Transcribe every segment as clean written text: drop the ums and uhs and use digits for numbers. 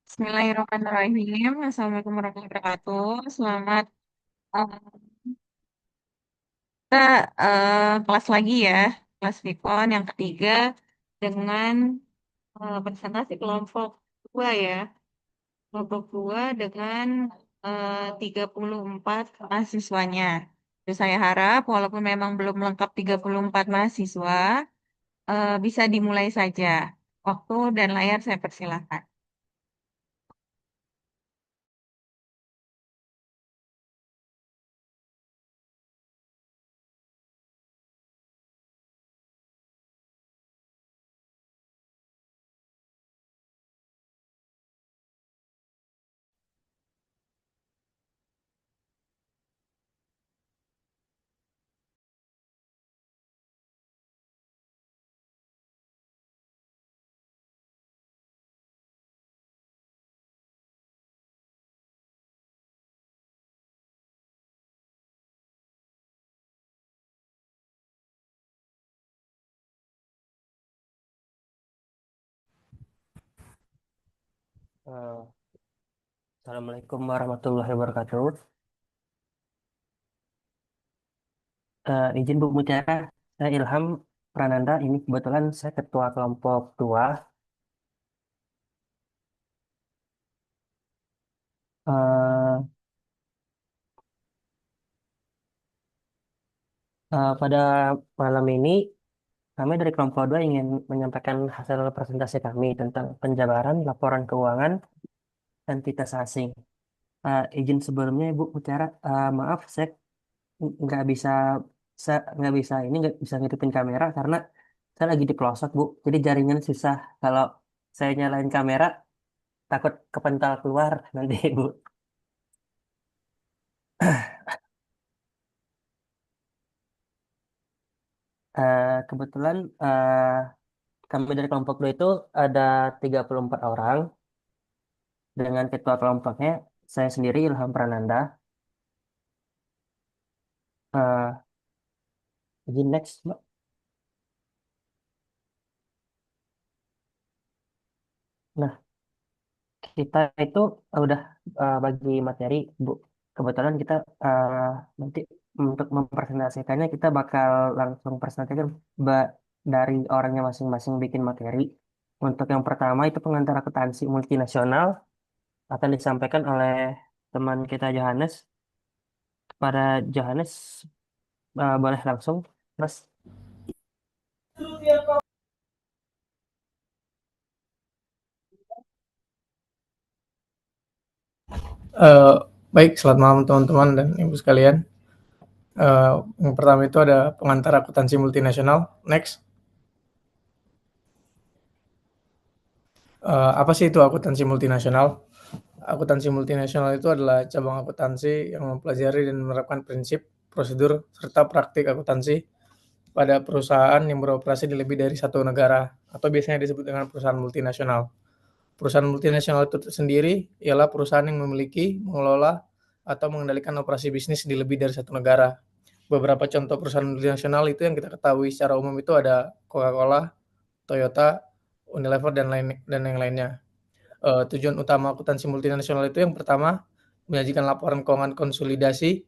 Bismillahirrahmanirrahim. Assalamualaikum warahmatullahi wabarakatuh. Selamat kita kelas lagi ya, kelas Vkon yang ketiga dengan presentasi kelompok dua ya, kelompok dua dengan 34 mahasiswanya. Jadi saya harap walaupun memang belum lengkap 34 mahasiswa, bisa dimulai saja. Waktu dan layar saya persilahkan. Eh, Assalamualaikum warahmatullahi wabarakatuh. Izin Bu Mutiara, saya Ilham Prananda. Ini kebetulan saya ketua kelompok 2. Eh, Pada malam ini, kami dari kelompok 2 ingin menyampaikan hasil presentasi kami tentang penjabaran laporan keuangan entitas asing. Izin sebelumnya, Bu Mutiara, maaf, saya nggak bisa ini nggak bisa ngidupin kamera karena saya lagi di pelosok, Bu. Jadi jaringan susah. Kalau saya nyalain kamera, takut kepental keluar nanti Bu. Kebetulan kami dari kelompok 2 itu ada 34 orang dengan ketua kelompoknya saya sendiri Ilham Prananda. Eh, Izin next, Mbak. Nah, kita itu udah bagi materi, Bu. Kebetulan kita nanti untuk mempresentasikannya kita bakal langsung presentasikan ba- dari orangnya masing-masing bikin materi. Untuk yang pertama itu pengantar akuntansi multinasional akan disampaikan oleh teman kita Johannes. Pada Johannes, boleh langsung, Mas. Eh, Baik, selamat malam teman-teman dan ibu sekalian. Yang pertama itu ada pengantar akuntansi multinasional. Next. Apa sih itu akuntansi multinasional? Akuntansi multinasional itu adalah cabang akuntansi yang mempelajari dan menerapkan prinsip, prosedur, serta praktik akuntansi pada perusahaan yang beroperasi di lebih dari satu negara, atau biasanya disebut dengan perusahaan multinasional. Perusahaan multinasional itu sendiri ialah perusahaan yang memiliki, mengelola, atau mengendalikan operasi bisnis di lebih dari satu negara. Beberapa contoh perusahaan multinasional itu yang kita ketahui secara umum itu ada Coca-Cola, Toyota, Unilever, dan yang lainnya. Tujuan utama akuntansi multinasional itu yang pertama, menyajikan laporan keuangan konsolidasi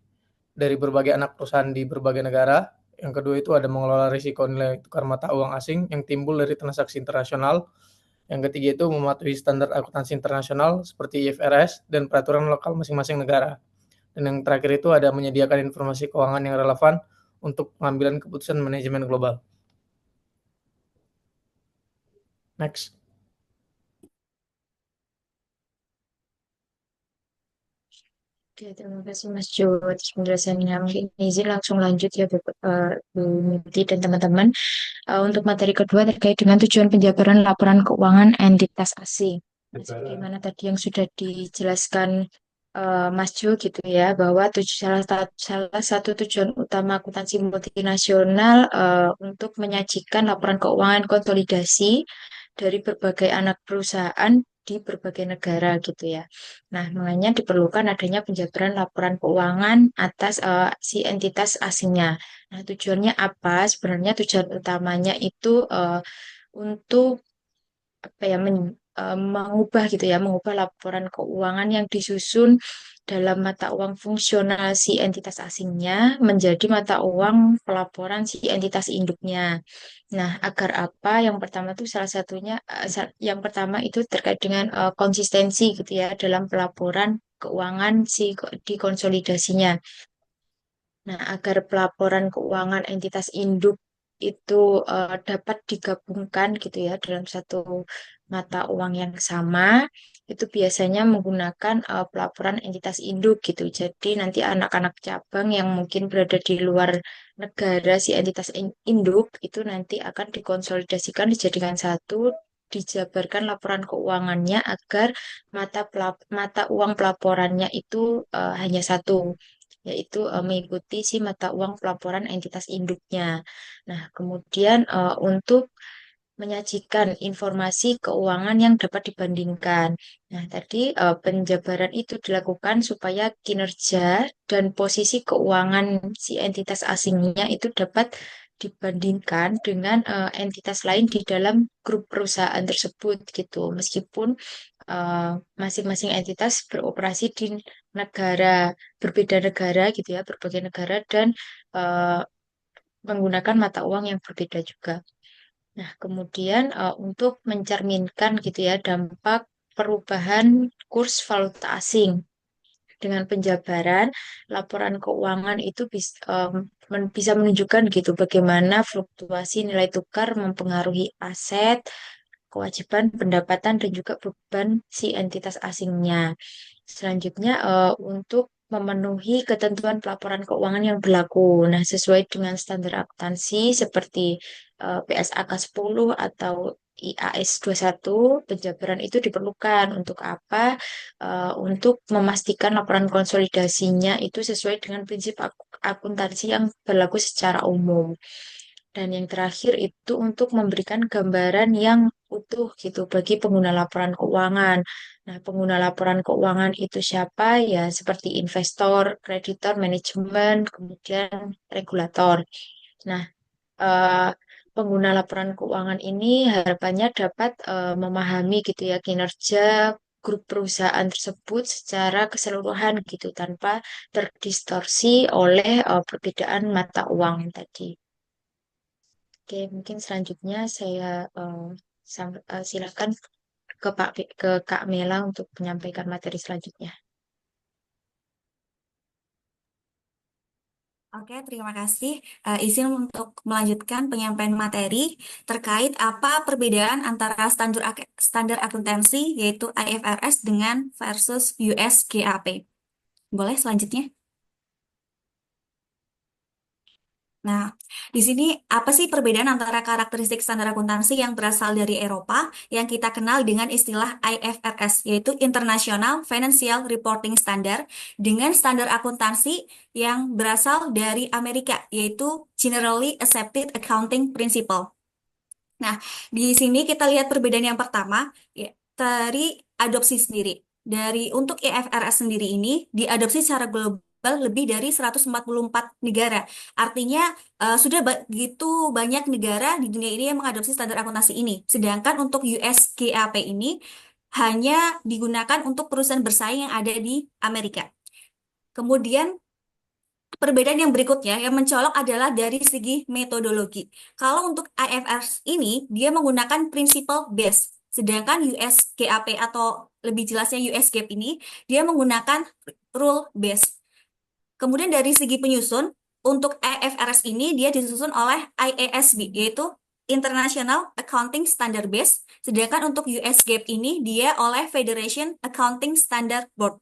dari berbagai anak perusahaan di berbagai negara. Yang kedua itu ada mengelola risiko nilai tukar mata uang asing yang timbul dari transaksi internasional. Yang ketiga itu mematuhi standar akuntansi internasional seperti IFRS dan peraturan lokal masing-masing negara. Dan yang terakhir itu ada menyediakan informasi keuangan yang relevan untuk pengambilan keputusan manajemen global. Next. Oke, terima kasih Mas Jo atas penjelasannya. Mungkin izin langsung lanjut ya Bu Muti dan teman-teman. Untuk materi kedua terkait dengan tujuan penjabaran laporan keuangan entitas asing. Nah, sebagaimana tadi yang sudah dijelaskan Mas Jo gitu ya, bahwa salah satu tujuan utama akuntansi multinasional untuk menyajikan laporan keuangan konsolidasi dari berbagai anak perusahaan di berbagai negara gitu ya. Nah, makanya diperlukan adanya penjabaran laporan keuangan atas si entitas asingnya. Nah, tujuannya apa? Sebenarnya tujuan utamanya itu untuk apa ya mengubah gitu ya, mengubah laporan keuangan yang disusun dalam mata uang fungsional si entitas asingnya menjadi mata uang pelaporan si entitas induknya. Nah, agar apa? Yang pertama tuh salah satunya, yang pertama itu terkait dengan konsistensi gitu ya dalam pelaporan keuangan di konsolidasinya. Nah, agar pelaporan keuangan entitas induk itu dapat digabungkan gitu ya dalam satu mata uang yang sama, itu biasanya menggunakan pelaporan entitas induk gitu. Jadi nanti anak-anak cabang yang mungkin berada di luar negara si entitas induk itu nanti akan dikonsolidasikan dijadikan satu, dijabarkan laporan keuangannya agar mata uang pelaporannya itu hanya satu, yaitu mengikuti si mata uang pelaporan entitas induknya. Nah, kemudian untuk menyajikan informasi keuangan yang dapat dibandingkan. Nah, tadi penjabaran itu dilakukan supaya kinerja dan posisi keuangan si entitas asingnya itu dapat dibandingkan dengan entitas lain di dalam grup perusahaan tersebut gitu. Meskipun eh, masing-masing entitas beroperasi di negara berbeda negara gitu ya, berbagai negara dan eh, menggunakan mata uang yang berbeda juga. Nah, kemudian untuk mencerminkan gitu ya dampak perubahan kurs valuta asing dengan penjabaran laporan keuangan itu bisa menunjukkan gitu bagaimana fluktuasi nilai tukar mempengaruhi aset, kewajiban pendapatan dan juga beban si entitas asingnya. Selanjutnya, untuk memenuhi ketentuan pelaporan keuangan yang berlaku. Nah, sesuai dengan standar akuntansi seperti PSAK 10 atau IAS 21, penjabaran itu diperlukan untuk apa? Untuk memastikan laporan konsolidasinya itu sesuai dengan prinsip akuntansi yang berlaku secara umum. Dan yang terakhir itu untuk memberikan gambaran yang utuh gitu bagi pengguna laporan keuangan. Nah, pengguna laporan keuangan itu siapa? Ya, seperti investor, kreditor, manajemen, kemudian regulator. Nah, eh, pengguna laporan keuangan ini harapannya dapat memahami gitu ya kinerja grup perusahaan tersebut secara keseluruhan gitu tanpa terdistorsi oleh perbedaan mata uang tadi. Oke, mungkin selanjutnya saya silakan ke Kak Mela untuk menyampaikan materi selanjutnya. Oke, terima kasih. Izin untuk melanjutkan penyampaian materi terkait apa perbedaan antara standar akuntansi yaitu IFRS dengan versus US GAAP. Boleh selanjutnya? Nah, di sini apa sih perbedaan antara karakteristik standar akuntansi yang berasal dari Eropa yang kita kenal dengan istilah IFRS, yaitu International Financial Reporting Standard, dengan standar akuntansi yang berasal dari Amerika, yaitu Generally Accepted Accounting Principle. Nah, di sini kita lihat perbedaan yang pertama, ya, dari adopsi sendiri. Untuk IFRS sendiri ini diadopsi secara global lebih dari 144 negara. Artinya sudah begitu banyak negara di dunia ini yang mengadopsi standar akuntansi ini. Sedangkan untuk US GAAP ini hanya digunakan untuk perusahaan bersaing yang ada di Amerika. Kemudian perbedaan yang berikutnya yang mencolok adalah dari segi metodologi. Kalau untuk IFRS ini, dia menggunakan principle base. Sedangkan US GAAP atau lebih jelasnya US GAAP ini, dia menggunakan rule base. Kemudian dari segi penyusun, untuk IFRS ini dia disusun oleh IASB, yaitu International Accounting Standard Base. Sedangkan untuk US GAAP ini dia oleh Federation Accounting Standard Board.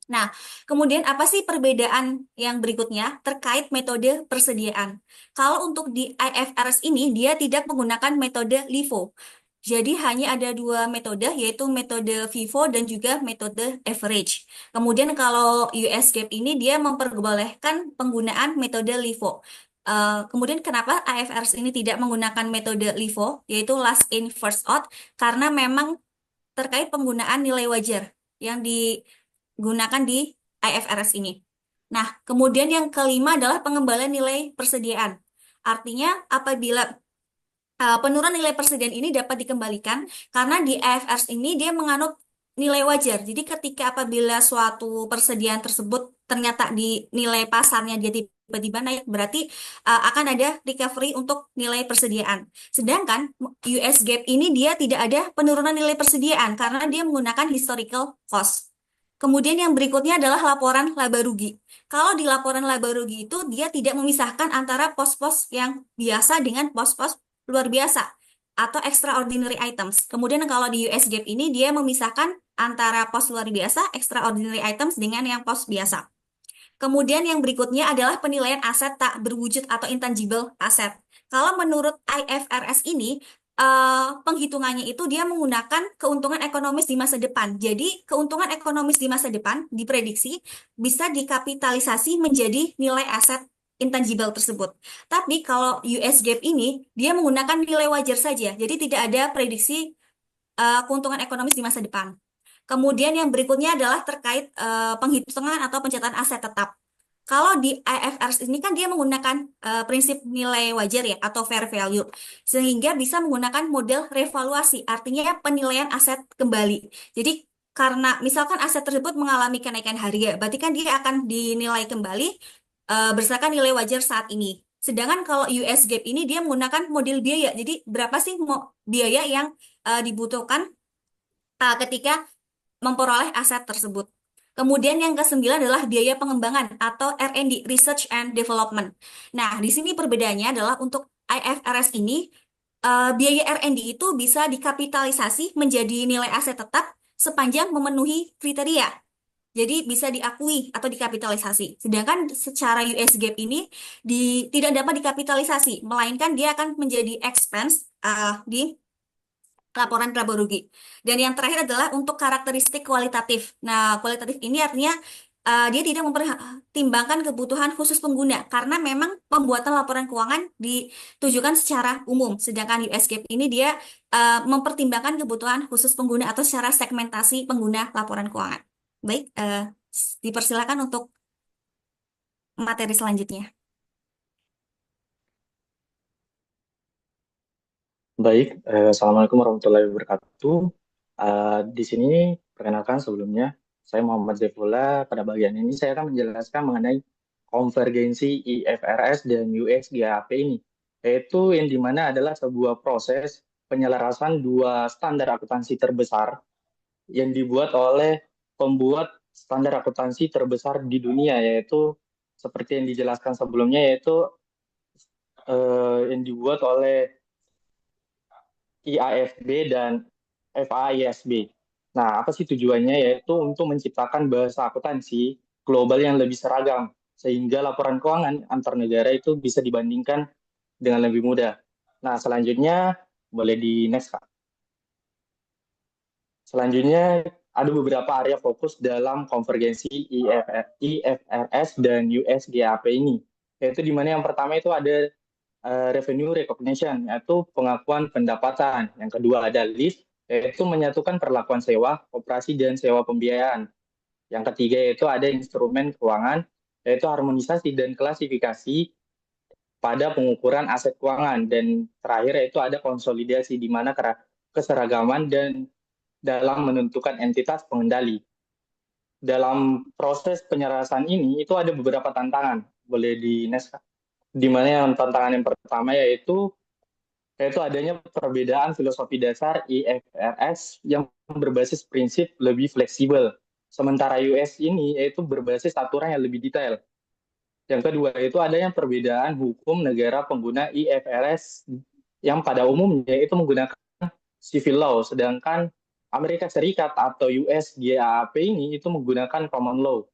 Nah, kemudian apa sih perbedaan yang berikutnya terkait metode persediaan? Kalau untuk di IFRS ini, dia tidak menggunakan metode LIFO. Jadi hanya ada dua metode, yaitu metode FIFO dan juga metode average. Kemudian kalau US GAAP ini, dia memperbolehkan penggunaan metode LIFO. Kemudian kenapa IFRS ini tidak menggunakan metode LIFO, yaitu last in first out? Karena memang terkait penggunaan nilai wajar yang digunakan di IFRS ini. Nah, kemudian yang kelima adalah pengembalian nilai persediaan. Artinya apabila Penurunan nilai persediaan ini dapat dikembalikan karena di IFRS ini dia menganut nilai wajar. Jadi ketika apabila suatu persediaan tersebut ternyata di nilai pasarnya dia tiba-tiba naik, berarti akan ada recovery untuk nilai persediaan. Sedangkan US GAAP ini dia tidak ada penurunan nilai persediaan karena dia menggunakan historical cost. Kemudian yang berikutnya adalah laporan laba rugi. Kalau di laporan laba rugi itu dia tidak memisahkan antara pos-pos yang biasa dengan pos-pos luar biasa atau extraordinary items. Kemudian kalau di US GAAP ini dia memisahkan antara pos luar biasa, extraordinary items dengan yang pos biasa. Kemudian yang berikutnya adalah penilaian aset tak berwujud atau intangible asset. Kalau menurut IFRS ini, penghitungannya itu dia menggunakan keuntungan ekonomis di masa depan. Jadi keuntungan ekonomis di masa depan diprediksi bisa dikapitalisasi menjadi nilai aset intangible tersebut. Tapi kalau US GAAP ini dia menggunakan nilai wajar saja. Jadi tidak ada prediksi keuntungan ekonomis di masa depan. Kemudian yang berikutnya adalah terkait penghitungan atau pencatatan aset tetap. Kalau di IFRS ini kan dia menggunakan prinsip nilai wajar ya atau fair value, sehingga bisa menggunakan model revaluasi, artinya penilaian aset kembali. Jadi karena misalkan aset tersebut mengalami kenaikan harga, berarti kan dia akan dinilai kembali berdasarkan nilai wajar saat ini. Sedangkan kalau US GAAP ini dia menggunakan model biaya, jadi berapa sih biaya yang dibutuhkan ketika memperoleh aset tersebut. Kemudian yang kesembilan adalah biaya pengembangan atau R&D, Research and Development. Nah, di sini perbedaannya adalah untuk IFRS ini, biaya R&D itu bisa dikapitalisasi menjadi nilai aset tetap sepanjang memenuhi kriteria. Jadi bisa diakui atau dikapitalisasi. Sedangkan secara US GAAP ini tidak dapat dikapitalisasi, melainkan dia akan menjadi expense di laporan laba rugi. Dan yang terakhir adalah untuk karakteristik kualitatif. Nah, kualitatif ini artinya dia tidak mempertimbangkan kebutuhan khusus pengguna karena memang pembuatan laporan keuangan ditujukan secara umum. Sedangkan US GAAP ini dia mempertimbangkan kebutuhan khusus pengguna atau secara segmentasi pengguna laporan keuangan. Baik, dipersilakan untuk materi selanjutnya. Baik, Assalamualaikum warahmatullahi wabarakatuh. Di sini perkenalkan sebelumnya, saya Muhammad Zaifullah. Pada bagian ini saya akan menjelaskan mengenai konvergensi IFRS dan USGAAP ini, yaitu yang dimana adalah sebuah proses penyelarasan dua standar akuntansi terbesar yang dibuat oleh pembuat standar akuntansi terbesar di dunia, yaitu seperti yang dijelaskan sebelumnya, yaitu yang dibuat oleh IAFB dan FAISB. Nah, apa sih tujuannya? Yaitu untuk menciptakan bahasa akuntansi global yang lebih seragam, sehingga laporan keuangan antar negara itu bisa dibandingkan dengan lebih mudah. Nah, selanjutnya, boleh di next, Kak. Selanjutnya, ada beberapa area fokus dalam konvergensi IFRS dan USGAAP ini. Yaitu di mana yang pertama itu ada revenue recognition, yaitu pengakuan pendapatan. Yang kedua ada list, yaitu menyatukan perlakuan sewa, operasi, dan sewa pembiayaan. Yang ketiga yaitu ada instrumen keuangan, yaitu harmonisasi dan klasifikasi pada pengukuran aset keuangan. Dan terakhir yaitu ada konsolidasi, di mana keseragaman dan dalam menentukan entitas pengendali. Dalam proses penyelarasan ini, itu ada beberapa tantangan. Boleh di next, di mana yang tantangan yang pertama yaitu adanya perbedaan filosofi dasar IFRS yang berbasis prinsip lebih fleksibel. Sementara US ini yaitu berbasis aturan yang lebih detail. Yang kedua itu adanya perbedaan hukum negara pengguna IFRS yang pada umumnya itu menggunakan civil law, sedangkan Amerika Serikat atau US GAAP ini itu menggunakan common law.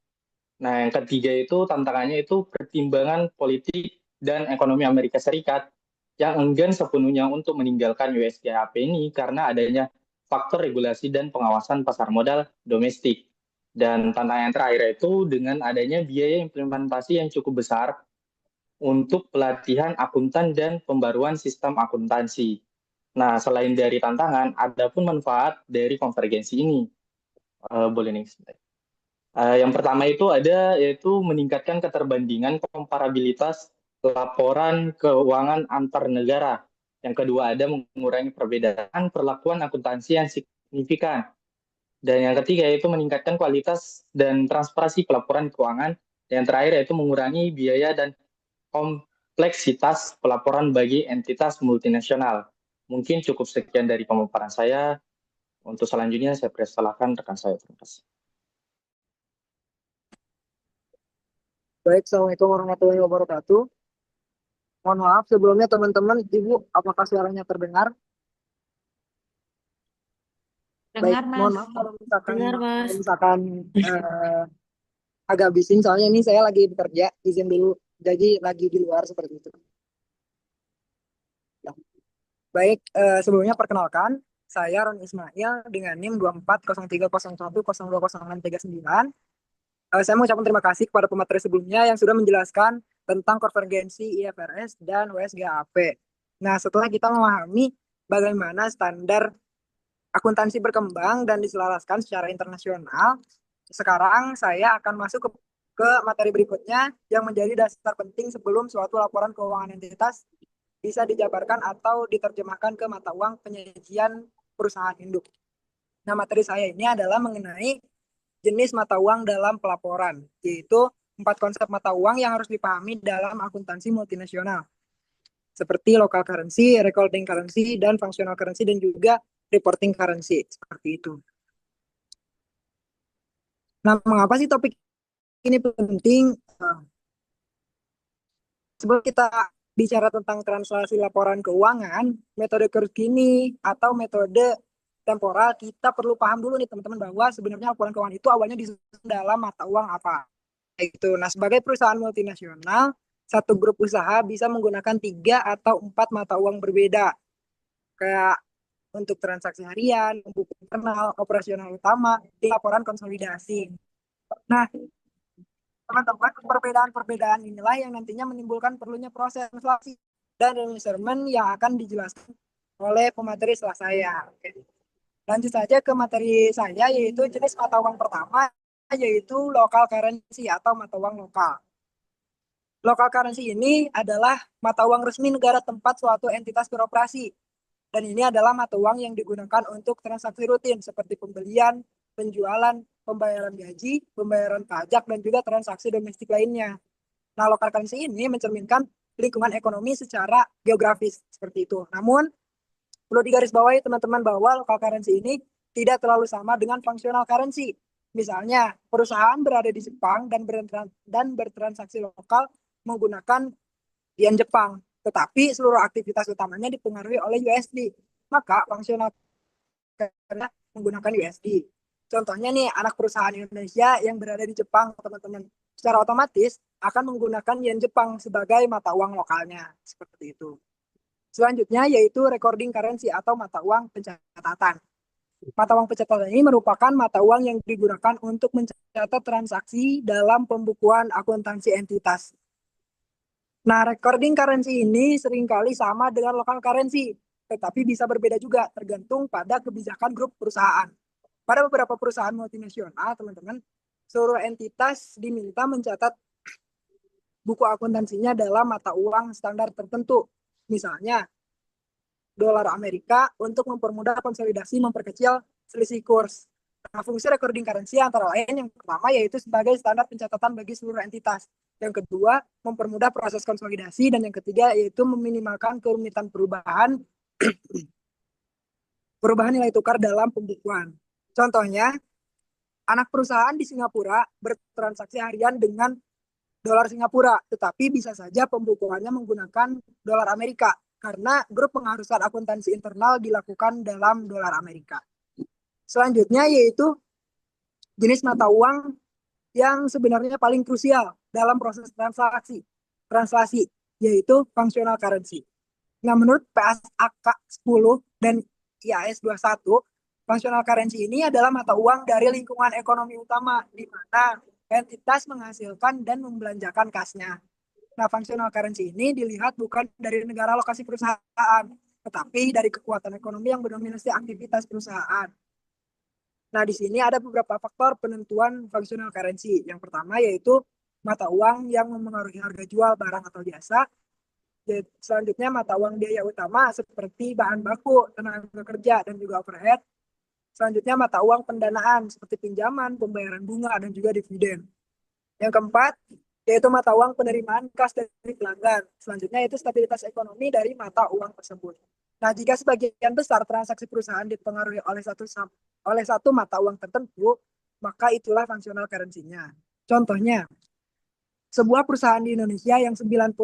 Nah, yang ketiga itu tantangannya itu pertimbangan politik dan ekonomi Amerika Serikat yang enggan sepenuhnya untuk meninggalkan USGAAP ini karena adanya faktor regulasi dan pengawasan pasar modal domestik. Dan tantangan yang terakhir itu dengan adanya biaya implementasi yang cukup besar untuk pelatihan akuntan dan pembaruan sistem akuntansi. Nah, selain dari tantangan, ada pun manfaat dari konvergensi ini. Boleh nih. Yang pertama itu ada yaitu meningkatkan keterbandingan komparabilitas laporan keuangan antar negara, Yang kedua, ada mengurangi perbedaan perlakuan akuntansi yang signifikan. Dan yang ketiga yaitu meningkatkan kualitas dan transparansi pelaporan keuangan. Dan yang terakhir yaitu mengurangi biaya dan kompleksitas pelaporan bagi entitas multinasional. Mungkin cukup sekian dari pemaparan saya. Untuk selanjutnya saya persilahkan rekan saya. Terima kasih. Baik, Assalamualaikum warahmatullahi wabarakatuh. Mohon maaf sebelumnya teman-teman, Ibu, apakah suaranya terdengar? Baik, Dengar, mohon Mas. maaf kalau misalkan Dengar, Mas. agak bising, soalnya ini saya lagi bekerja, izin dulu, jadi lagi di luar seperti itu. Ya. Baik, sebelumnya perkenalkan, saya Ron Ismail dengan NIM 240301020639. Saya mengucapkan terima kasih kepada pemateri sebelumnya yang sudah menjelaskan tentang konvergensi IFRS dan USGAP. Nah, setelah kita memahami bagaimana standar akuntansi berkembang dan diselaraskan secara internasional, sekarang saya akan masuk ke materi berikutnya yang menjadi dasar penting sebelum suatu laporan keuangan entitas bisa dijabarkan atau diterjemahkan ke mata uang penyajian perusahaan induk. Nah, materi saya ini adalah mengenai jenis mata uang dalam pelaporan, yaitu 4 konsep mata uang yang harus dipahami dalam akuntansi multinasional, seperti local currency, recording currency, dan functional currency, dan juga reporting currency, seperti itu. Nah, mengapa sih topik ini penting? Sebelum kita bicara tentang translasi laporan keuangan, metode Kurzgesagt atau metode temporal, kita perlu paham dulu nih teman-teman bahwa sebenarnya laporan keuangan itu awalnya disusun dalam mata uang apa. Itu. Nah, sebagai perusahaan multinasional, satu grup usaha bisa menggunakan 3 atau 4 mata uang berbeda. Kayak untuk transaksi harian, buku internal, operasional utama, di laporan konsolidasi. Nah, teman-teman, perbedaan-perbedaan inilah yang nantinya menimbulkan perlunya proses translasi dan measurement yang akan dijelaskan oleh pemateri setelah saya. Lanjut saja ke materi saya, yaitu jenis mata uang pertama, yaitu local currency atau mata uang lokal. Local currency ini adalah mata uang resmi negara tempat suatu entitas beroperasi. Dan ini adalah mata uang yang digunakan untuk transaksi rutin seperti pembelian, penjualan, pembayaran gaji, pembayaran pajak, dan juga transaksi domestik lainnya. Nah, local currency ini mencerminkan lingkungan ekonomi secara geografis seperti itu. Namun, perlu digarisbawahi teman-teman bahwa local currency ini tidak terlalu sama dengan functional currency. Misalnya, perusahaan berada di Jepang dan bertransaksi lokal menggunakan yen Jepang, tetapi seluruh aktivitas utamanya dipengaruhi oleh USD. Maka functional karena menggunakan USD. Contohnya nih, anak perusahaan Indonesia yang berada di Jepang, teman-teman, secara otomatis akan menggunakan yen Jepang sebagai mata uang lokalnya, seperti itu. Selanjutnya yaitu recording currency atau mata uang pencatatan. Mata uang pencatatan ini merupakan mata uang yang digunakan untuk mencatat transaksi dalam pembukuan akuntansi entitas. Nah, recording currency ini seringkali sama dengan local currency, tetapi bisa berbeda juga tergantung pada kebijakan grup perusahaan. Pada beberapa perusahaan multinasional, teman-teman, seluruh entitas diminta mencatat buku akuntansinya dalam mata uang standar tertentu. Misalnya, dolar Amerika untuk mempermudah konsolidasi memperkecil selisih kurs. Nah, fungsi recording currency antara lain yang pertama yaitu sebagai standar pencatatan bagi seluruh entitas. Yang kedua, mempermudah proses konsolidasi, dan yang ketiga yaitu meminimalkan kerumitan perubahan nilai tukar dalam pembukuan. Contohnya, anak perusahaan di Singapura bertransaksi harian dengan dolar Singapura, tetapi bisa saja pembukuannya menggunakan dolar Amerika karena grup pengharusan akuntansi internal dilakukan dalam dolar Amerika. Selanjutnya yaitu jenis mata uang yang sebenarnya paling krusial dalam proses translasi, yaitu functional currency. Nah, menurut PSAK 10 dan IAS 21, functional currency ini adalah mata uang dari lingkungan ekonomi utama, di mana entitas menghasilkan dan membelanjakan kasnya. Nah, functional currency ini dilihat bukan dari negara lokasi perusahaan, tetapi dari kekuatan ekonomi yang mendominasi aktivitas perusahaan. Nah, di sini ada beberapa faktor penentuan functional currency. Yang pertama yaitu mata uang yang mempengaruhi harga jual barang atau jasa. Selanjutnya mata uang biaya utama seperti bahan baku, tenaga kerja, dan juga overhead. Selanjutnya mata uang pendanaan seperti pinjaman, pembayaran bunga, dan juga dividen. Yang keempat, yaitu mata uang penerimaan kas dari pelanggan. Selanjutnya itu stabilitas ekonomi dari mata uang tersebut. Nah, jika sebagian besar transaksi perusahaan dipengaruhi oleh satu mata uang tertentu, maka itulah functional currency-nya. Contohnya, sebuah perusahaan di Indonesia yang 90%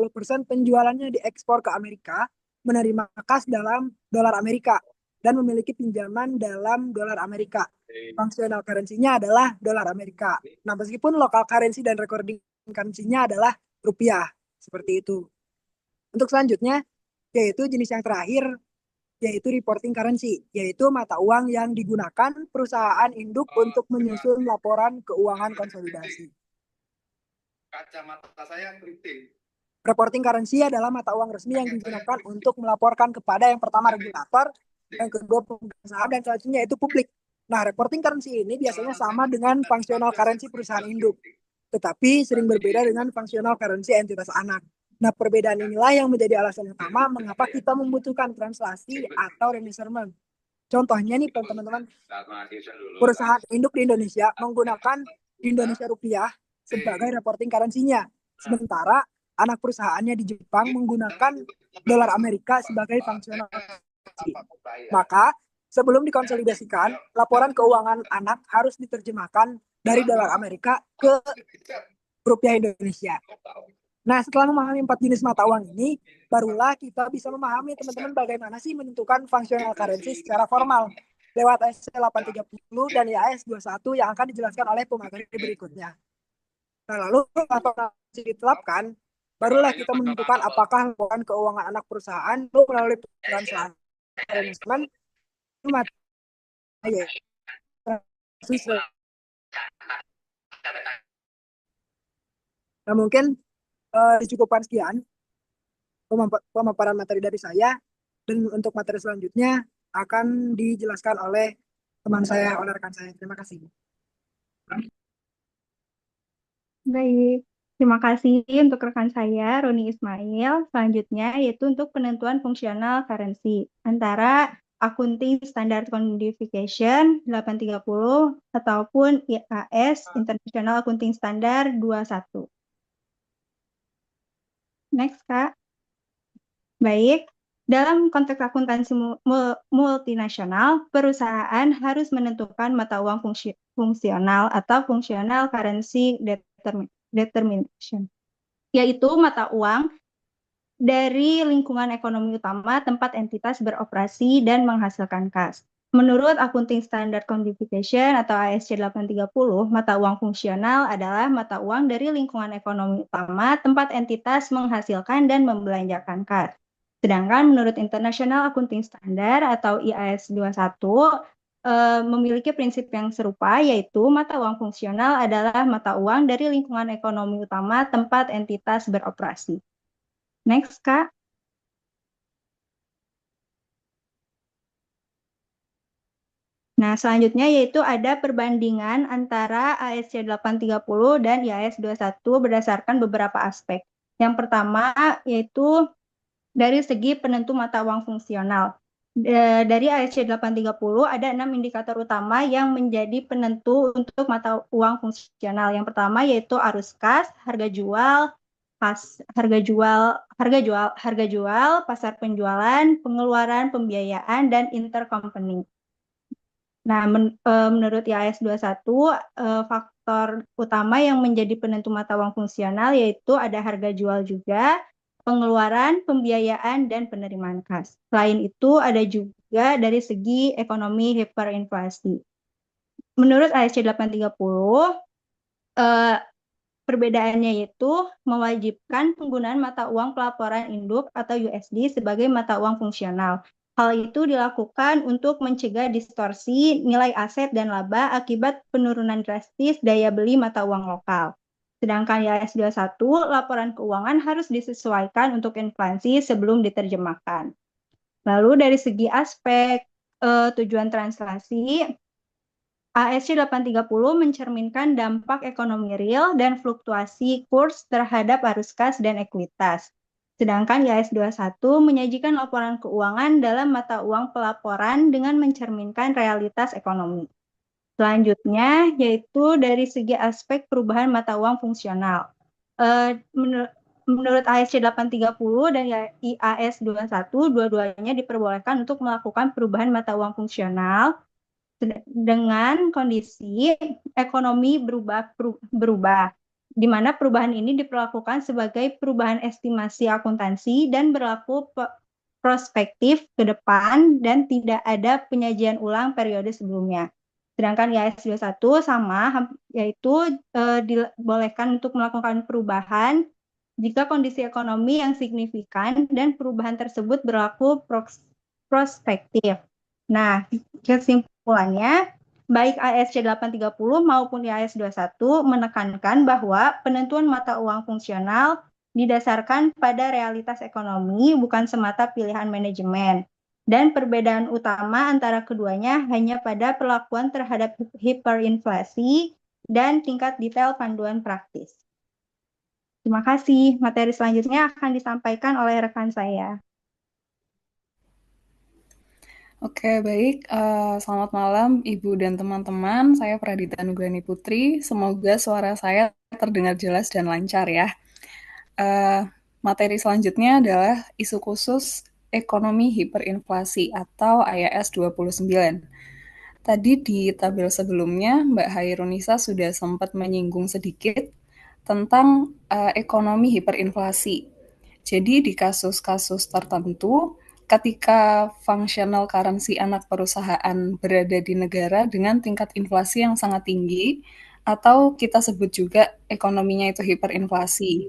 penjualannya diekspor ke Amerika, menerima kas dalam dolar Amerika, dan memiliki pinjaman dalam dolar Amerika. Functional currency-nya adalah dolar Amerika. Nah, meskipun local currency dan recording currency-nya adalah rupiah. Seperti itu. Untuk selanjutnya, yaitu jenis yang terakhir, yaitu reporting currency, yaitu mata uang yang digunakan perusahaan induk untuk menyusun laporan keuangan konsolidasi. Kacamata saya keriting. Reporting currency adalah mata uang resmi yang digunakan untuk melaporkan kepada yang pertama regulator, yang kedua pemegang saham, dan selanjutnya itu publik. Nah, reporting currency ini biasanya sama dengan functional currency perusahaan induk, tetapi sering berbeda dengan functional currency entitas anak. Nah, perbedaan inilah yang menjadi alasan utama mengapa kita membutuhkan translasi atau remeasurement. Contohnya nih, teman-teman, perusahaan induk di Indonesia menggunakan Indonesia rupiah sebagai reporting currency-nya. Sementara anak perusahaannya di Jepang menggunakan dolar Amerika sebagai functional currency. Maka, sebelum dikonsolidasikan, laporan keuangan anak harus diterjemahkan dari dolar Amerika ke rupiah Indonesia. Nah, setelah memahami 4 jenis mata uang ini, barulah kita bisa memahami teman-teman bagaimana sih menentukan functional currency secara formal lewat AS 830 dan IAS 21 yang akan dijelaskan oleh pemateri berikutnya. Nah, lalu laporan ditetapkan, barulah kita menentukan apakah laporan keuangan anak perusahaan melalui translasi manajemen Nah, mungkin dicukupkan sekian pemaparan materi dari saya, dan untuk materi selanjutnya akan dijelaskan oleh teman saya, oleh rekan saya. Terima kasih. Baik, terima kasih untuk rekan saya, Roni Ismail. Selanjutnya yaitu untuk penentuan fungsional currency antara Accounting Standard Codification 830 ataupun IAS International Accounting Standard 21. Next, Kak. Baik, dalam konteks akuntansi multinasional, perusahaan harus menentukan mata uang fungsional atau functional currency determination, yaitu mata uang dari lingkungan ekonomi utama tempat entitas beroperasi dan menghasilkan kas. Menurut Accounting Standard Codification atau ASC 830, mata uang fungsional adalah mata uang dari lingkungan ekonomi utama tempat entitas menghasilkan dan membelanjakan kas. Sedangkan menurut International Accounting Standard atau IAS 21, memiliki prinsip yang serupa, yaitu mata uang fungsional adalah mata uang dari lingkungan ekonomi utama tempat entitas beroperasi. Next, Kak. Nah, selanjutnya yaitu ada perbandingan antara ASC 830 dan IAS 21 berdasarkan beberapa aspek. Yang pertama yaitu dari segi penentu mata uang fungsional. Dari ASC 830 ada 6 indikator utama yang menjadi penentu untuk mata uang fungsional. Yang pertama yaitu arus kas, harga jual, pasar penjualan, pengeluaran, pembiayaan, dan intercompany. Nah, menurut IAS 21, faktor utama yang menjadi penentu mata uang fungsional yaitu ada harga jual juga, pengeluaran, pembiayaan, dan penerimaan kas. Selain itu, ada juga dari segi ekonomi hiperinflasi. Menurut ASC 830, perbedaannya yaitu mewajibkan penggunaan mata uang pelaporan induk atau USD sebagai mata uang fungsional. Hal itu dilakukan untuk mencegah distorsi nilai aset dan laba akibat penurunan drastis daya beli mata uang lokal. Sedangkan IAS 21, laporan keuangan harus disesuaikan untuk inflasi sebelum diterjemahkan. Lalu dari segi aspek tujuan translasi, ASC 830 mencerminkan dampak ekonomi real dan fluktuasi kurs terhadap arus kas dan ekuitas. Sedangkan IAS 21 menyajikan laporan keuangan dalam mata uang pelaporan dengan mencerminkan realitas ekonomi. Selanjutnya, yaitu dari segi aspek perubahan mata uang fungsional. Menurut ASC 830 dan IAS 21, dua-duanya diperbolehkan untuk melakukan perubahan mata uang fungsional dengan kondisi ekonomi berubah, di mana perubahan ini diperlakukan sebagai perubahan estimasi akuntansi dan berlaku prospektif ke depan dan tidak ada penyajian ulang periode sebelumnya. Sedangkan IAS 21 sama, yaitu dibolehkan untuk melakukan perubahan jika kondisi ekonomi yang signifikan dan perubahan tersebut berlaku prospektif. Nah, kesimpulannya, baik ASC 830 maupun IAS 21 menekankan bahwa penentuan mata uang fungsional didasarkan pada realitas ekonomi, bukan semata pilihan manajemen. Dan perbedaan utama antara keduanya hanya pada perlakuan terhadap hiperinflasi dan tingkat detail panduan praktis. Terima kasih. Materi selanjutnya akan disampaikan oleh rekan saya. Oke, baik. Selamat malam, Ibu dan teman-teman. Saya Pradita Nugrani Putri. Semoga suara saya terdengar jelas dan lancar ya. Materi selanjutnya adalah isu khusus ekonomi hiperinflasi atau IAS 29. Tadi di tabel sebelumnya, Mbak Hairunisa sudah sempat menyinggung sedikit tentang ekonomi hiperinflasi. Jadi di kasus-kasus tertentu, ketika functional currency anak perusahaan berada di negara dengan tingkat inflasi yang sangat tinggi, atau kita sebut juga ekonominya itu hiperinflasi.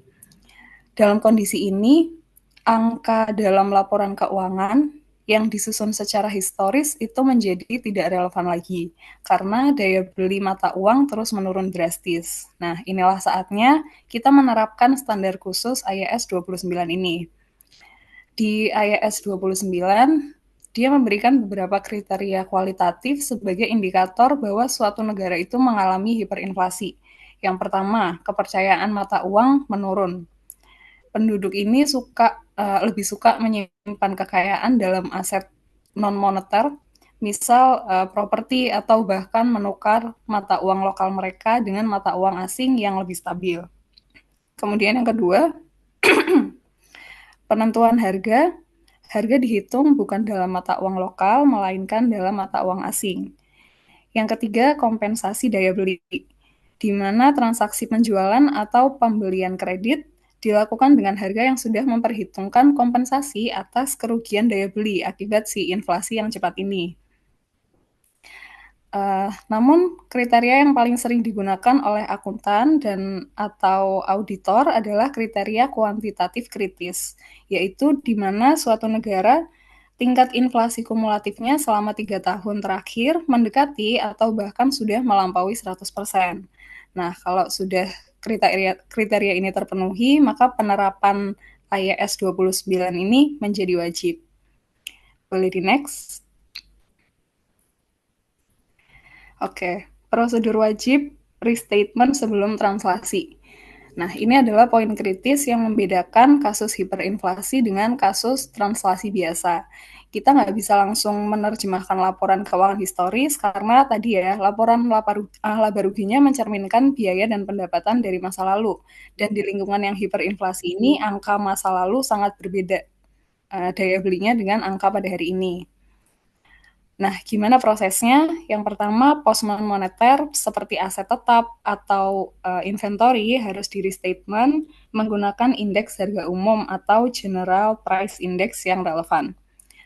Dalam kondisi ini, angka dalam laporan keuangan yang disusun secara historis itu menjadi tidak relevan lagi, karena daya beli mata uang terus menurun drastis. Nah, inilah saatnya kita menerapkan standar khusus IAS 29 ini. Di IAS 29, dia memberikan beberapa kriteria kualitatif sebagai indikator bahwa suatu negara itu mengalami hiperinflasi. Yang pertama, kepercayaan mata uang menurun. Penduduk ini lebih suka menyimpan kekayaan dalam aset non-moneter, misal properti atau bahkan menukar mata uang lokal mereka dengan mata uang asing yang lebih stabil. Kemudian yang kedua, penentuan harga dihitung bukan dalam mata uang lokal, melainkan dalam mata uang asing. Yang ketiga, kompensasi daya beli, di mana transaksi penjualan atau pembelian kredit dilakukan dengan harga yang sudah memperhitungkan kompensasi atas kerugian daya beli akibat si inflasi yang cepat ini. Namun, kriteria yang paling sering digunakan oleh akuntan dan atau auditor adalah kriteria kuantitatif kritis, yaitu di mana suatu negara tingkat inflasi kumulatifnya selama 3 tahun terakhir mendekati atau bahkan sudah melampaui 100%. Nah, kalau sudah kriteria ini terpenuhi, maka penerapan IAS 29 ini menjadi wajib. Boleh di next? Oke, prosedur wajib restatement sebelum translasi. Nah, ini adalah poin kritis yang membedakan kasus hiperinflasi dengan kasus translasi biasa. Kita nggak bisa langsung menerjemahkan laporan keuangan historis karena tadi ya, laporan laba ruginya mencerminkan biaya dan pendapatan dari masa lalu. Dan di lingkungan yang hiperinflasi ini, angka masa lalu sangat berbeda daya belinya dengan angka pada hari ini. Nah, gimana prosesnya? Yang pertama, pos moneter seperti aset tetap atau inventory harus di restatement menggunakan indeks harga umum atau general price index yang relevan.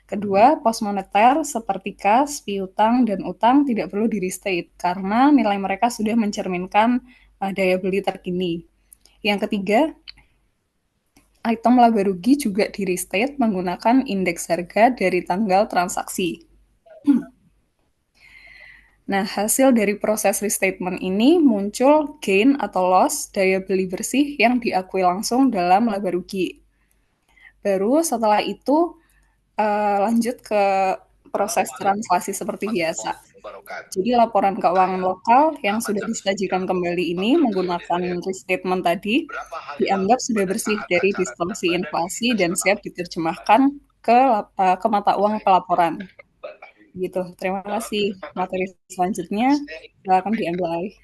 Kedua, pos moneter seperti kas, piutang, dan utang tidak perlu di restate karena nilai mereka sudah mencerminkan daya beli terkini. Yang ketiga, item laba rugi juga di restate menggunakan indeks harga dari tanggal transaksi. Nah, hasil dari proses restatement ini muncul gain atau loss daya beli bersih yang diakui langsung dalam laba rugi. Baru setelah itu lanjut ke proses translasi seperti biasa. Jadi laporan keuangan lokal yang sudah disajikan kembali ini menggunakan restatement tadi dianggap sudah bersih dari distorsi inflasi dan siap diterjemahkan ke mata uang pelaporan. Gitu. Terima kasih. Materi selanjutnya silakan diambil alih.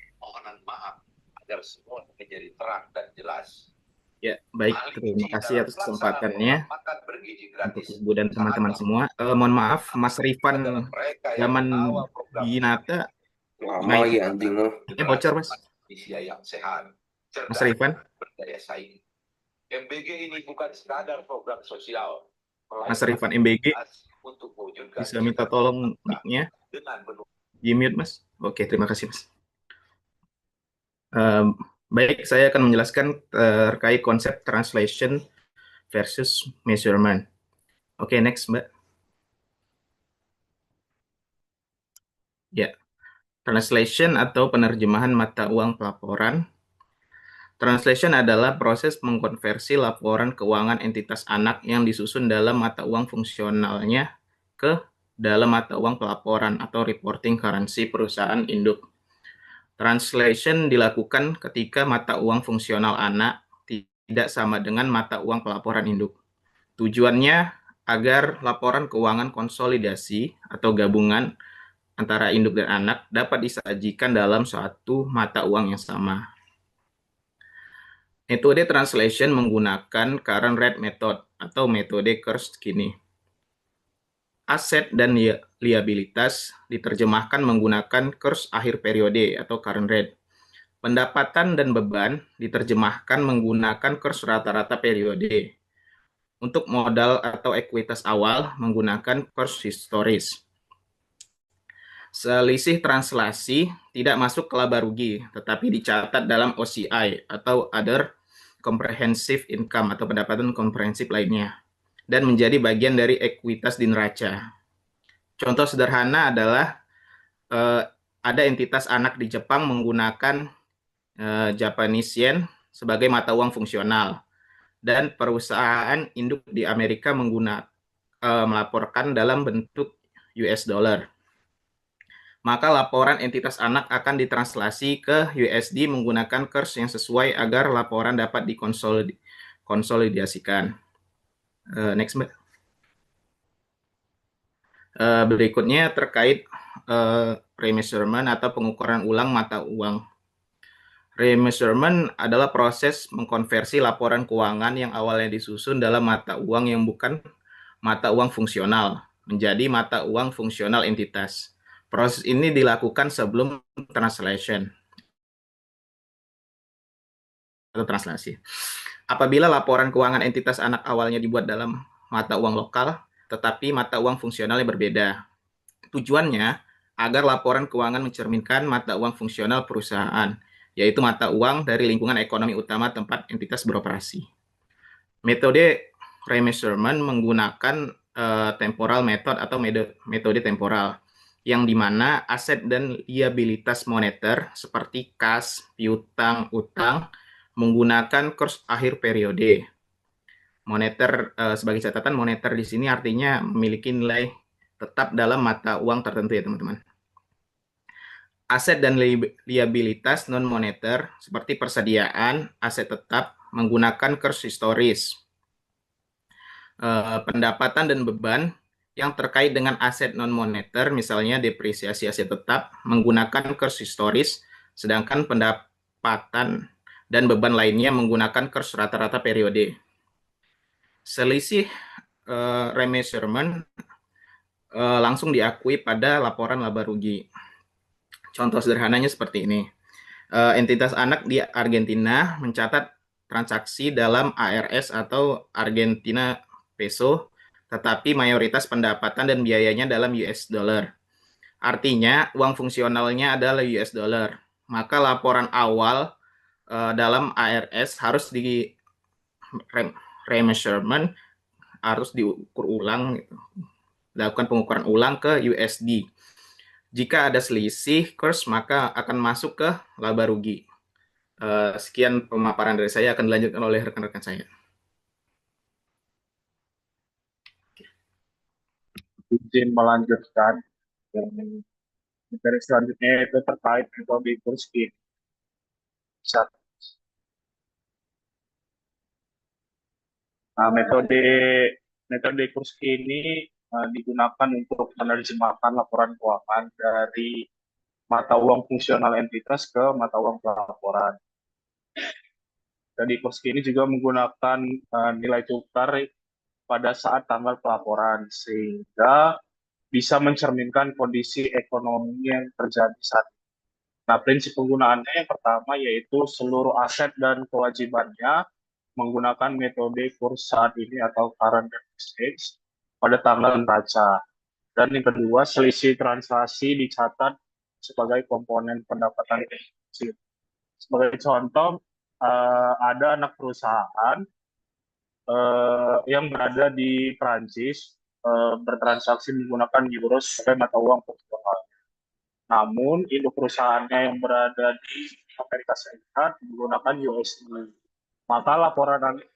Ya, baik. Terima kasih atas kesempatannya untuk Ibu dan teman-teman semua. Mohon maaf, Mas Rifan zaman Ginata, Lama lagi anjing lo. bocor, Mas. Mas Rifan. Mas Rifan MBG. Bisa minta tolong mic-nya di-mute, Mas. Oke, terima kasih, Mas. Baik, saya akan menjelaskan terkait konsep translation versus measurement. Oke, next, Mbak. Ya, translation atau penerjemahan mata uang pelaporan. Translation adalah proses mengkonversi laporan keuangan entitas anak yang disusun dalam mata uang fungsionalnya ke dalam mata uang pelaporan atau reporting currency perusahaan induk. Translation dilakukan ketika mata uang fungsional anak tidak sama dengan mata uang pelaporan induk. Tujuannya agar laporan keuangan konsolidasi atau gabungan antara induk dan anak dapat disajikan dalam suatu mata uang yang sama. Metode translation menggunakan current rate method atau metode Kurz-Skinny. Aset dan liabilitas diterjemahkan menggunakan kurs akhir periode atau current rate. Pendapatan dan beban diterjemahkan menggunakan kurs rata-rata periode. Untuk modal atau ekuitas awal menggunakan kurs historis. Selisih translasi tidak masuk ke laba rugi, tetapi dicatat dalam OCI atau Other Comprehensive Income atau pendapatan komprehensif lainnya, dan menjadi bagian dari ekuitas di neraca. Contoh sederhana adalah ada entitas anak di Jepang menggunakan Japanese yen sebagai mata uang fungsional, dan perusahaan induk di Amerika melaporkan dalam bentuk US dollar. Maka laporan entitas anak akan ditranslasi ke USD menggunakan kurs yang sesuai agar laporan dapat dikonsolidasikan. Next, Mbak. Berikutnya terkait remeasurement atau pengukuran ulang mata uang. Remeasurement adalah proses mengkonversi laporan keuangan yang awalnya disusun dalam mata uang yang bukan mata uang fungsional menjadi mata uang fungsional entitas. Proses ini dilakukan sebelum translation atau translasi. Apabila laporan keuangan entitas anak awalnya dibuat dalam mata uang lokal, tetapi mata uang fungsionalnya berbeda. Tujuannya agar laporan keuangan mencerminkan mata uang fungsional perusahaan, yaitu mata uang dari lingkungan ekonomi utama tempat entitas beroperasi. Metode remeasurement menggunakan temporal method atau metode temporal, yang dimana aset dan liabilitas moneter seperti kas, piutang, utang menggunakan kurs akhir periode. Moneter, sebagai catatan, moneter di sini artinya memiliki nilai tetap dalam mata uang tertentu ya teman-teman. Aset dan liabilitas non-moneter seperti persediaan, aset tetap menggunakan kurs historis. Pendapatan dan beban yang terkait dengan aset non-moneter, misalnya depresiasi aset tetap, menggunakan kurs historis, sedangkan pendapatan dan beban lainnya menggunakan kurs rata-rata periode. Selisih remeasurement langsung diakui pada laporan laba rugi. Contoh sederhananya seperti ini. Entitas anak di Argentina mencatat transaksi dalam ARS atau Argentina Peso, tetapi mayoritas pendapatan dan biayanya dalam US dollar. Artinya, uang fungsionalnya adalah US dollar. Maka laporan awal dalam ARS harus di remeasurement, harus diukur ulang, dilakukan pengukuran ulang ke USD. Jika ada selisih kurs, maka akan masuk ke laba rugi. Sekian pemaparan dari saya, akan dilanjutkan oleh rekan-rekan saya. Izin melanjutkan. Dari selanjutnya itu terkait metode Kursky. Nah, metode Kursky ini digunakan untuk menerjemahkan laporan keuangan dari mata uang fungsional entitas ke mata uang pelaporan. Jadi Kursky ini juga menggunakan nilai tukar pada saat tanggal pelaporan sehingga bisa mencerminkan kondisi ekonomi yang terjadi saat ini. Nah, prinsip penggunaannya yang pertama yaitu seluruh aset dan kewajibannya menggunakan metode kurs saat ini atau current exchange pada tanggal neraca. Dan yang kedua, selisih transaksi dicatat sebagai komponen pendapatan. Sebagai contoh, ada anak perusahaan yang berada di Prancis bertransaksi menggunakan euro sebagai mata uang fungsional. Namun, induk perusahaannya yang berada di Amerika Serikat menggunakan USD. Maka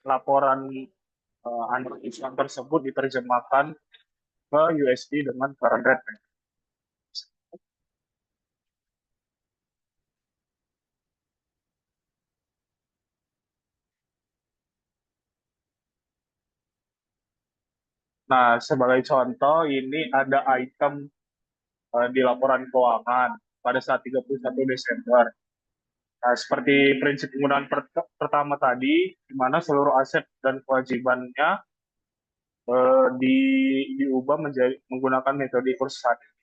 laporan analisa tersebut diterjemahkan ke USD dengan current rate. Nah, sebagai contoh, ini ada item di laporan keuangan pada saat 31 Desember. Nah, seperti prinsip penggunaan pertama tadi, di mana seluruh aset dan kewajibannya diubah menjadi menggunakan metode kurs saat ini.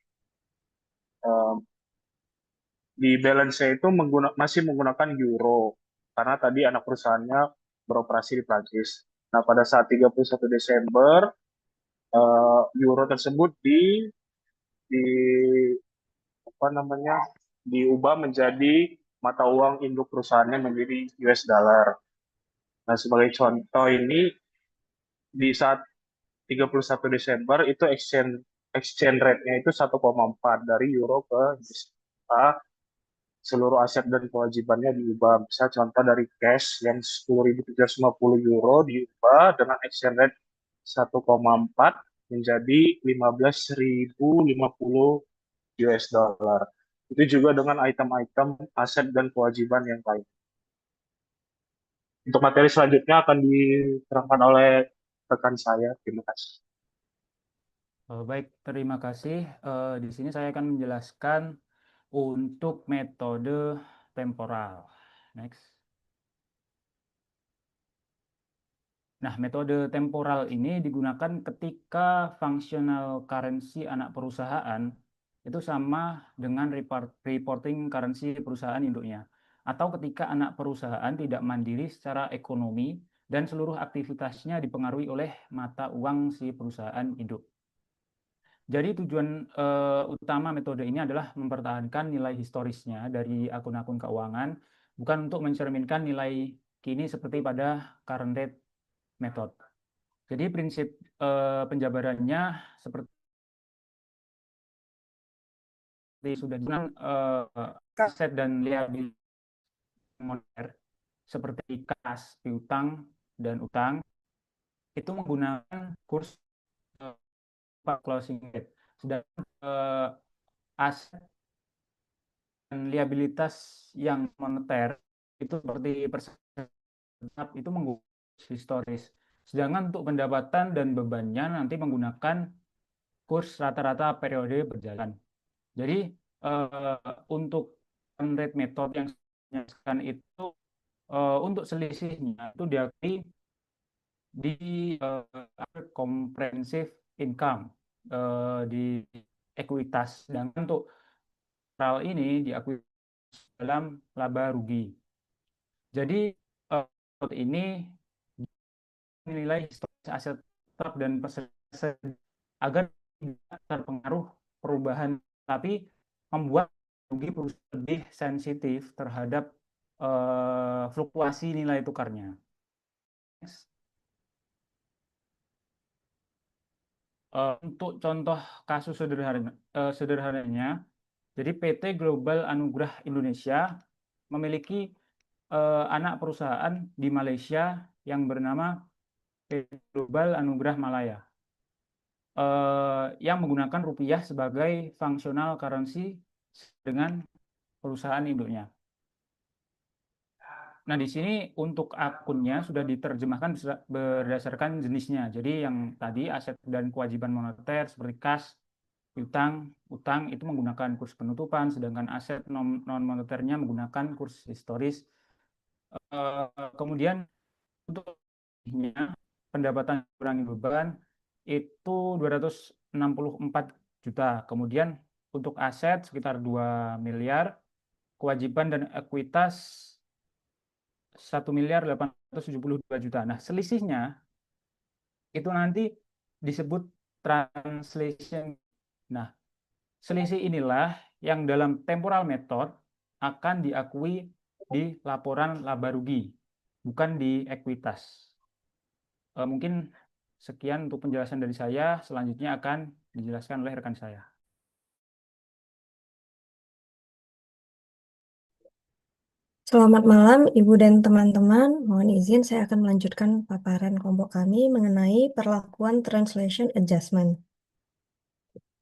Di balance-nya itu masih menggunakan euro, karena tadi anak perusahaannya beroperasi di Prancis. Nah, pada saat 31 Desember, euro tersebut di apa namanya diubah menjadi mata uang induk perusahaannya menjadi US dollar. Nah, sebagai contoh ini di saat 31 Desember itu exchange rate-nya itu 1,4 dari euro ke US dollar. Seluruh aset dan kewajibannya diubah. Bisa contoh dari cash yang 10.750 euro diubah dengan exchange rate 1,4 menjadi 15.050 US dollar. Itu juga dengan item-item aset dan kewajiban yang lain. Untuk materi selanjutnya akan diterangkan oleh rekan saya. Terima kasih. Baik, terima kasih. Di sini saya akan menjelaskan untuk metode temporal. Next. Nah, metode temporal ini digunakan ketika functional currency anak perusahaan itu sama dengan reporting currency perusahaan induknya. Atau ketika anak perusahaan tidak mandiri secara ekonomi dan seluruh aktivitasnya dipengaruhi oleh mata uang si perusahaan induk. Jadi tujuan utama metode ini adalah mempertahankan nilai historisnya dari akun-akun keuangan, bukan untuk mencerminkan nilai kini seperti pada current rate method. Jadi prinsip penjabarannya seperti sudah dibilang aset dan liabilitas moneter seperti kas, piutang, dan utang itu menggunakan kurs closing rate. Sedangkan aset dan liabilitas yang moneter itu seperti itu menggunakan historis. Sedangkan untuk pendapatan dan bebannya nanti menggunakan kurs rata-rata periode berjalan. Jadi untuk rate method yang dijelaskan itu untuk selisihnya itu diakui di comprehensive income di ekuitas. Sedangkan untuk hal ini diakui dalam laba rugi. Jadi ini nilai historis aset tetap dan persen agar tidak terpengaruh perubahan, tapi membuat rugi perusahaan lebih sensitif terhadap fluktuasi nilai tukarnya. Untuk contoh kasus sederhananya, jadi PT Global Anugrah Indonesia memiliki anak perusahaan di Malaysia yang bernama PT Global Anugrah Malaya, yang menggunakan rupiah sebagai functional currency dengan perusahaan induknya. Nah, di sini untuk akunnya sudah diterjemahkan berdasarkan jenisnya. Jadi yang tadi aset dan kewajiban moneter seperti kas, utang itu menggunakan kurs penutupan, sedangkan aset non-moneternya menggunakan kurs historis. Kemudian untuk pendapatan kurangi beban itu 264 juta. Kemudian untuk aset sekitar 2 miliar, kewajiban dan ekuitas 1.872 juta. Nah, selisihnya itu nanti disebut translation. Nah, selisih inilah yang dalam temporal method akan diakui di laporan laba rugi, bukan di ekuitas. Mungkin sekian untuk penjelasan dari saya. Selanjutnya akan dijelaskan oleh rekan saya. Selamat malam, Ibu dan teman-teman. Mohon izin saya akan melanjutkan paparan kelompok kami mengenai perlakuan translation adjustment.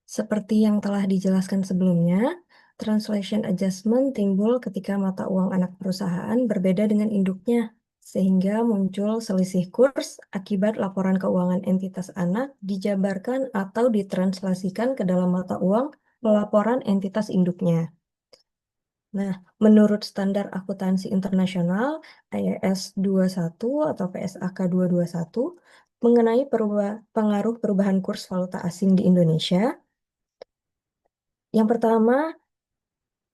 Seperti yang telah dijelaskan sebelumnya, translation adjustment timbul ketika mata uang anak perusahaan berbeda dengan induknya, sehingga muncul selisih kurs akibat laporan keuangan entitas anak dijabarkan atau ditranslasikan ke dalam mata uang laporan entitas induknya. Nah, menurut standar akuntansi internasional IAS 21 atau PSAK 221 mengenai pengaruh perubahan kurs valuta asing di Indonesia, yang pertama,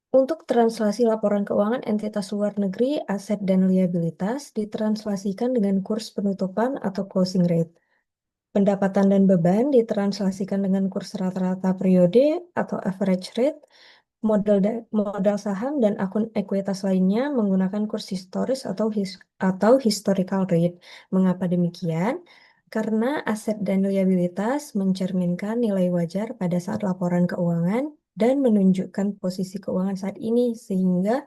untuk translasi laporan keuangan entitas luar negeri, aset dan liabilitas ditranslasikan dengan kurs penutupan atau closing rate. Pendapatan dan beban ditranslasikan dengan kurs rata-rata periode atau average rate. Modal saham dan akun ekuitas lainnya menggunakan kurs historis atau historical rate. Mengapa demikian? Karena aset dan liabilitas mencerminkan nilai wajar pada saat laporan keuangan dan menunjukkan posisi keuangan saat ini, sehingga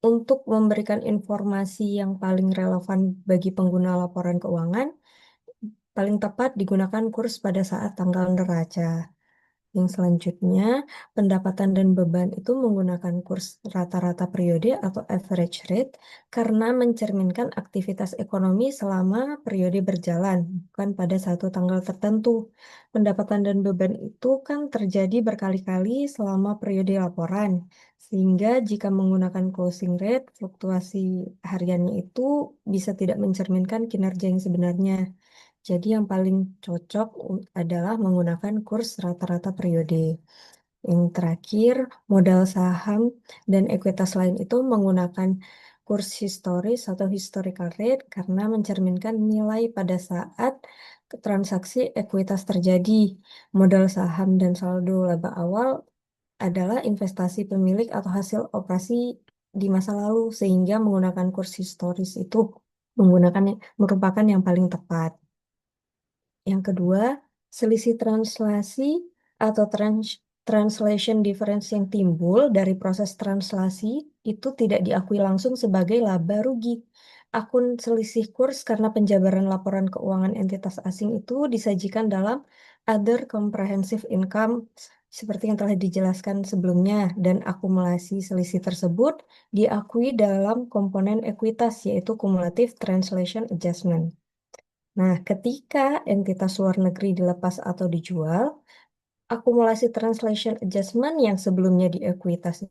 untuk memberikan informasi yang paling relevan bagi pengguna laporan keuangan, paling tepat digunakan kurs pada saat tanggal neraca. Yang selanjutnya, pendapatan dan beban itu menggunakan kurs rata-rata periode atau average rate karena mencerminkan aktivitas ekonomi selama periode berjalan, bukan pada satu tanggal tertentu. Pendapatan dan beban itu kan terjadi berkali-kali selama periode laporan, sehingga jika menggunakan closing rate, fluktuasi hariannya itu bisa tidak mencerminkan kinerja yang sebenarnya. Jadi yang paling cocok adalah menggunakan kurs rata-rata periode. Yang terakhir, modal saham dan ekuitas lain itu menggunakan kurs historis atau historical rate karena mencerminkan nilai pada saat transaksi ekuitas terjadi. Modal saham dan saldo laba awal adalah investasi pemilik atau hasil operasi di masa lalu, sehingga menggunakan kurs historis itu merupakan yang paling tepat. Yang kedua, selisih translasi atau translation difference yang timbul dari proses translasi itu tidak diakui langsung sebagai laba rugi. Akun selisih kurs karena penjabaran laporan keuangan entitas asing itu disajikan dalam other comprehensive income seperti yang telah dijelaskan sebelumnya, dan akumulasi selisih tersebut diakui dalam komponen ekuitas yaitu cumulative translation adjustment. Nah, ketika entitas luar negeri dilepas atau dijual, akumulasi translation adjustment yang sebelumnya di ekuitas